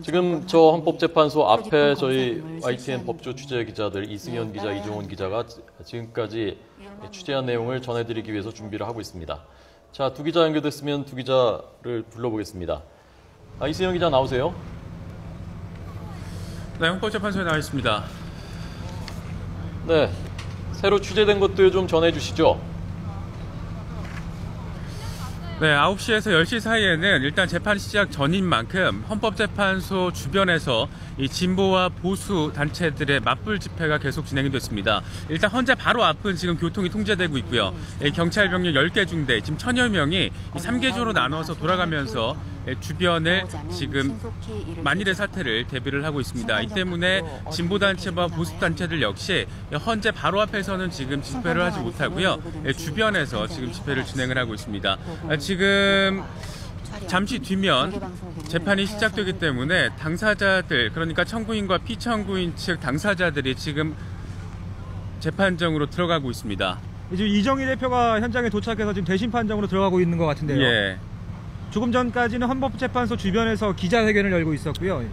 지금 저 헌법재판소 앞에 저희 YTN 법조 취재 기자들 이승현 기자, 이종원 기자가 지금까지 취재한 내용을 전해드리기 위해서 준비를 하고 있습니다. 자, 두 기자 연결됐으면 두 기자를 불러보겠습니다. 이승현 기자 나오세요. 네, 헌법재판소에 나와 있습니다. 네, 새로 취재된 것도 좀 전해주시죠. 네, 9시에서 10시 사이에는 일단 재판 시작 전인 만큼 헌법재판소 주변에서 이 진보와 보수 단체들의 맞불 집회가 계속 진행이 됐습니다. 일단 현재 바로 앞은 지금 교통이 통제되고 있고요. 경찰 병력 10개 중대, 지금 1000여 명이 이 3개조로 나눠서 돌아가면서 주변을 지금 만일의 사태를 대비를 하고 있습니다. 이 때문에 진보단체와 보수단체들 역시 현재 바로 앞에서는 지금 집회를 하지 못하고요. 주변에서 지금 집회를 진행을 하고 있습니다. 지금 잠시 뒤면 재판이 시작되기 때문에 당사자들, 그러니까 청구인과 피청구인 측 당사자들이 지금 재판정으로 들어가고 있습니다. 이제 이정희 대표가 현장에 도착해서 지금 대신 판정으로 들어가고 있는 것 같은데요. 예. 조금 전까지는 헌법재판소 주변에서 기자회견을 열고 있었고요.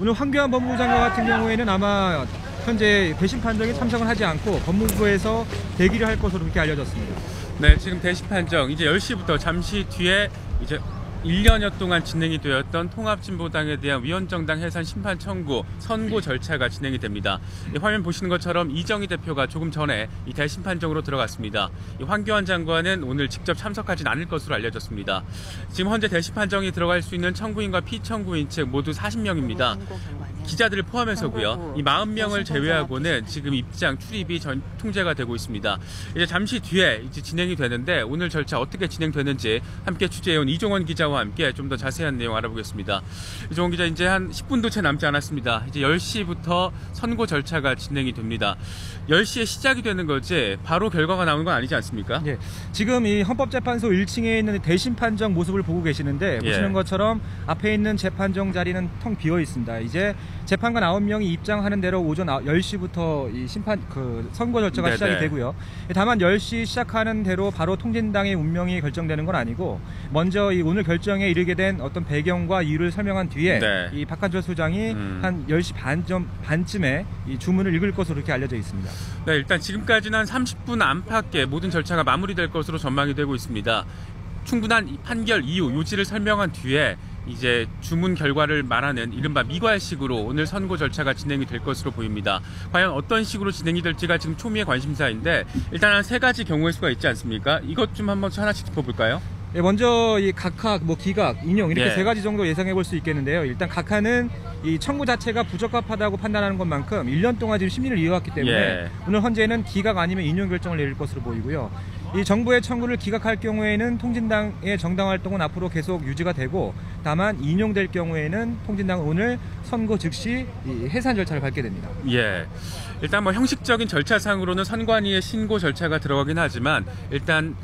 오늘 황교안 법무부 장관 같은 경우에는 아마 현재 대신 판정에 참석을 하지 않고 법무부에서 대기를 할 것으로 그렇게 알려졌습니다. 네, 지금 대신 판정 이제 10시부터 잠시 뒤에 이제 1년여 동안 진행이 되었던 통합진보당에 대한 위헌정당 해산 심판 청구 선고 절차가 진행이 됩니다. 화면 보시는 것처럼 이정희 대표가 조금 전에 이 대신 판정으로 들어갔습니다. 황교안 장관은 오늘 직접 참석하진 않을 것으로 알려졌습니다. 지금 현재 대신 판정이 들어갈 수 있는 청구인과 피청구인 측 모두 40명입니다. 기자들을 포함해서고요. 이 40명을 제외하고는 지금 입장 출입이 통제가 되고 있습니다. 이제 잠시 뒤에 이제 진행이 되는데 오늘 절차 어떻게 진행되는지 함께 취재해온 이종원 기자와 함께 좀 더 자세한 내용 알아보겠습니다. 이종원 기자, 이제 한 10분도 채 남지 않았습니다. 이제 10시부터 선고 절차가 진행이 됩니다. 10시에 시작이 되는 거지 바로 결과가 나오는 건 아니지 않습니까? 예. 지금 이 헌법재판소 1층에 있는 대신 판정 모습을 보고 계시는데 보시는 것처럼 앞에 있는 재판정 자리는 텅 비어 있습니다. 이제 재판관 9명이 입장하는 대로 오전 10시부터 이 선고 절차가 시작이 되고요. 다만 10시 시작하는 대로 바로 통진당의 운명이 결정되는 건 아니고 먼저 이 오늘 결정에 이르게 된 어떤 배경과 이유를 설명한 뒤에 이 박한철 소장이 한 10시 반쯤에 이 주문을 읽을 것으로 이렇게 알려져 있습니다. 네, 일단 지금까지는 한 30분 안팎에 모든 절차가 마무리될 것으로 전망이 되고 있습니다. 충분한 판결 이유, 요지를 설명한 뒤에 이제 주문 결과를 말하는 이른바 미괄식으로 오늘 선고 절차가 진행이 될 것으로 보입니다. 과연 어떤 식으로 진행이 될지가 지금 초미의 관심사인데 일단 한 3가지 경우의 수가 있지 않습니까? 이것 좀 한번 하나씩 짚어볼까요? 네, 먼저 이 각하, 기각, 인용 이렇게 3가지 정도 예상해 볼 수 있겠는데요. 일단 각하는 이 청구 자체가 부적합하다고 판단하는 것만큼 1년 동안 지금 심리를 이어왔기 때문에 오늘 현재는 기각 아니면 인용 결정을 내릴 것으로 보이고요. 이 정부의 청구를 기각할 경우에는 통진당의 정당 활동은 앞으로 계속 유지가 되고 다만 인용될 경우에는 통진당은 오늘 선고 즉시 이 해산 절차를 밟게 됩니다. 예. 일단 뭐 형식적인 절차상으로는 선관위의 신고 절차가 들어가긴 하지만 일단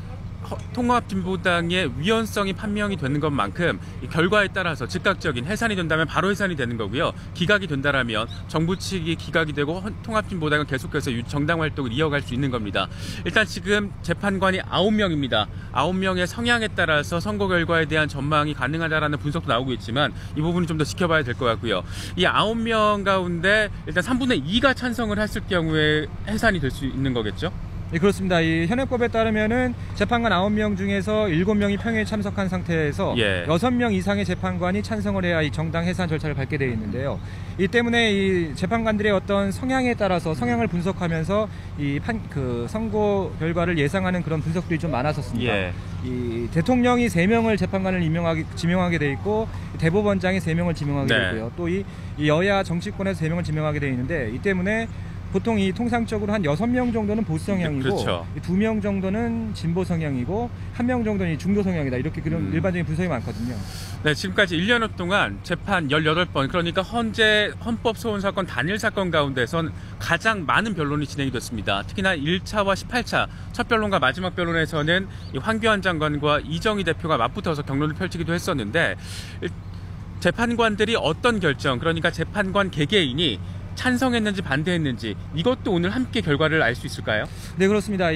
통합진보당의 위헌성이 판명이 되는 것만큼 이 결과에 따라서 즉각적인 해산이 된다면 바로 해산이 되는 거고요. 기각이 된다라면 정부 측이 기각이 되고 통합진보당은 계속해서 정당 활동을 이어갈 수 있는 겁니다. 일단 지금 재판관이 9명입니다. 9명의 성향에 따라서 선고 결과에 대한 전망이 가능하다라는 분석도 나오고 있지만 이 부분은 좀 더 지켜봐야 될 것 같고요. 이 9명 가운데 일단 3분의 2가 찬성을 했을 경우에 해산이 될 수 있는 거겠죠? 네, 그렇습니다. 이 현행법에 따르면은 재판관 9명 중에서 7명이 평회에 참석한 상태에서 6명 이상의 재판관이 찬성을 해야 이 정당 해산 절차를 밟게 되어 있는데요. 이 때문에 이 재판관들의 어떤 성향에 따라서 성향을 분석하면서 이 선고 결과를 예상하는 그런 분석들이 좀 많았었습니다. 이 대통령이 3명을 재판관을 지명하게 돼 있고 대법원장이 3명을 지명하게 돼 있고요. 또 이 여야 정치권에서 3명을 지명하게 돼 있는데 이 때문에 보통 이 통상적으로 한 6명 정도는 보수 성향이고 2명 정도는 진보 성향이고 1명 정도는 중도 성향이다. 이렇게 그런 일반적인 분석이 많거든요. 네, 지금까지 1년여 동안 재판 18번, 그러니까 현재 헌법소원 사건 단일 사건 가운데선 가장 많은 변론이 진행이 됐습니다. 특히나 1차와 18차 첫 변론과 마지막 변론에서는 이 황교안 장관과 이정희 대표가 맞붙어서 경론을 펼치기도 했었는데 재판관들이 어떤 결정, 그러니까 재판관 개개인이 찬성했는지 반대했는지 이것도 오늘 함께 결과를 알 수 있을까요? 네, 그렇습니다.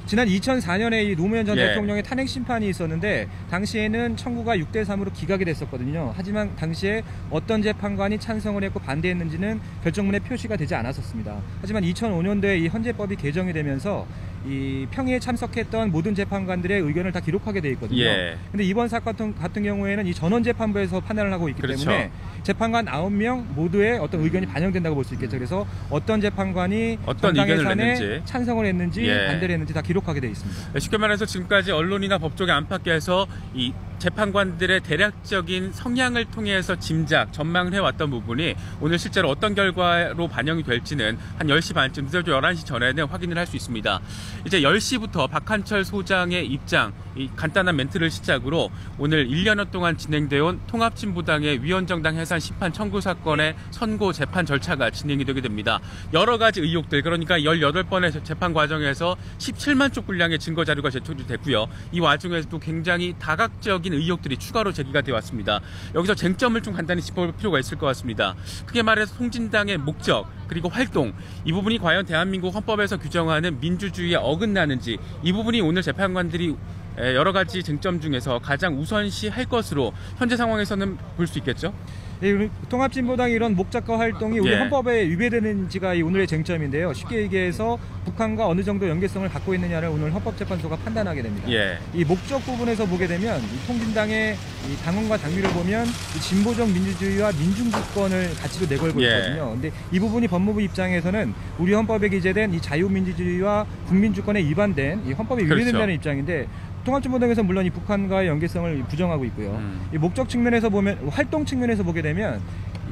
지난 2004년에 이 노무현 전 예. 대통령의 탄핵 심판이 있었는데 당시에는 청구가 6대3으로 기각이 됐었거든요. 하지만 당시에 어떤 재판관이 찬성을 했고 반대했는지는 결정문에 표시가 되지 않았었습니다. 하지만 2005년도에 이 헌재법이 개정이 되면서 이 평의에 참석했던 모든 재판관들의 의견을 다 기록하게 돼 있거든요. 예. 근데 이번 사건 같은 경우에는 이 전원재판부에서 판단을 하고 있기 그렇죠. 때문에 재판관 9명 모두의 어떤 의견이 반영된다고 볼 수 있겠죠. 그래서 어떤 재판관이 어떤 정당 의견을 해산에 냈는지. 찬성을 했는지 예. 반대를 했는지 다 기록하게 돼 있습니다. 쉽게 말해서 지금까지 언론이나 법조계 안팎에서 이 재판관들의 대략적인 성향을 통해서 짐작, 전망을 해왔던 부분이 오늘 실제로 어떤 결과로 반영이 될지는 한 10시 반쯤, 늦어도 11시 전에는 확인을 할 수 있습니다. 이제 10시부터 박한철 소장의 입장, 이 간단한 멘트를 시작으로 오늘 1년여 동안 진행되어 온 통합진보당의 위원정당 해산 심판 청구 사건의 선고 재판 절차가 진행이 되게 됩니다. 여러 가지 의혹들, 그러니까 18번의 재판 과정에서 17만 쪽 분량의 증거 자료가 제출이 됐고요. 이 와중에서도 굉장히 다각적인 의혹들이 추가로 제기가 되어 왔습니다. 여기서 쟁점을 좀 간단히 짚어볼 필요가 있을 것 같습니다. 크게 말해서 통진당의 목적 그리고 활동, 이 부분이 과연 대한민국 헌법에서 규정하는 민주주의에 어긋나는지, 이 부분이 오늘 재판관들이 여러 가지 쟁점 중에서 가장 우선시 할 것으로 현재 상황에서는 볼 수 있겠죠? 우리 통합진보당이 이런 목적과 활동이 우리 예. 헌법에 위배되는지가 이 오늘의 쟁점인데요. 쉽게 얘기해서 북한과 어느 정도 연계성을 갖고 있느냐를 오늘 헌법재판소가 판단하게 됩니다. 예. 이 목적 부분에서 보게 되면 이 통진당의 이 당원과 당규를 보면 이 진보적 민주주의와 민중주권을 가치로 내걸고 예. 있거든요. 근데 이 부분이 법무부 입장에서는 우리 헌법에 기재된 이 자유민주주의와 국민주권에 위반된 이 헌법에 위배된다는 그렇죠. 입장인데, 통합진보당에서 물론 이 북한과의 연계성을 부정하고 있고요. 이 목적 측면에서 보면, 활동 측면에서 보게 되면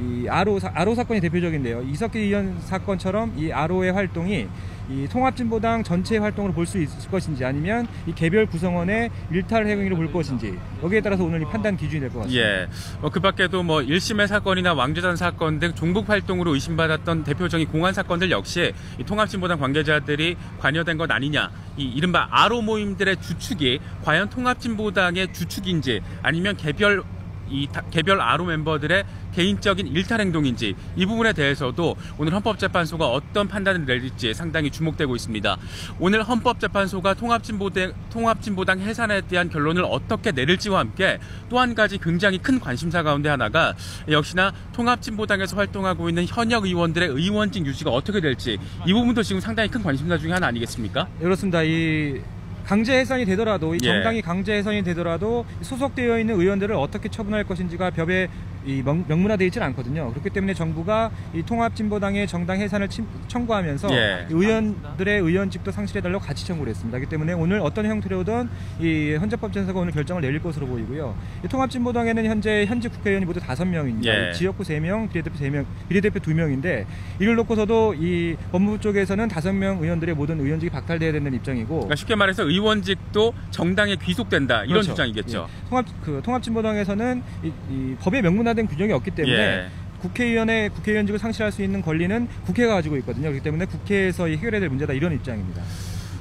이 아로 사건이 대표적인데요. 이석기 의원 사건처럼 이 아로의 활동이 이 통합진보당 전체의 활동으로 볼 수 있을 것인지, 아니면 이 개별 구성원의 일탈 행위로 볼 것인지, 여기에 따라서 오늘 이 판단 기준이 될 것 같습니다. 예. 그 밖에도 뭐 1심의 사건이나 왕좌단 사건 등 종북 활동으로 의심받았던 대표적인 공안 사건들 역시 이 통합진보당 관계자들이 관여된 것 아니냐, 이 이른바 아로 모임들의 주축이 과연 통합진보당의 주축인지, 아니면 개별 아로 멤버들의 개인적인 일탈 행동인지, 이 부분에 대해서도 오늘 헌법재판소가 어떤 판단을 내릴지 상당히 주목되고 있습니다. 오늘 헌법재판소가 통합진보당 해산에 대한 결론을 어떻게 내릴지와 함께 또 한 가지 굉장히 큰 관심사 가운데 하나가 역시나 통합진보당에서 활동하고 있는 현역 의원들의 의원직 유지가 어떻게 될지, 이 부분도 지금 상당히 큰 관심사 중에 하나 아니겠습니까? 그렇습니다. 이 강제 해산이 되더라도, 이 예. 정당이 강제 해산이 되더라도 소속되어 있는 의원들을 어떻게 처분할 것인지가 법에 명문화되어 있지는 않거든요. 그렇기 때문에 정부가 이 통합진보당의 정당 해산을 청구하면서 예. 의원들의 의원직도 상실해달라고 같이 청구를 했습니다. 그렇기 때문에 오늘 어떤 형태로든 이 헌재법재판소가 오늘 결정을 내릴 것으로 보이고요. 이 통합진보당에는 현재 국회의원이 모두 5명입니다. 예. 지역구 3명, 비례대표 2명인데, 이를 놓고서도 이 법무부 쪽에서는 5명 의원들의 모든 의원직이 박탈돼야 되는 입장이고, 그러니까 쉽게 말해서 의원직도 정당에 귀속된다, 이런 그렇죠. 주장이겠죠. 예. 통합진보당에서는 이 법에 명문화된 규정이 없기 때문에 예. 국회의원직을 상실할 수 있는 권리는 국회가 가지고 있거든요. 그렇기 때문에 국회에서 해결해야 될 문제다, 이런 입장입니다.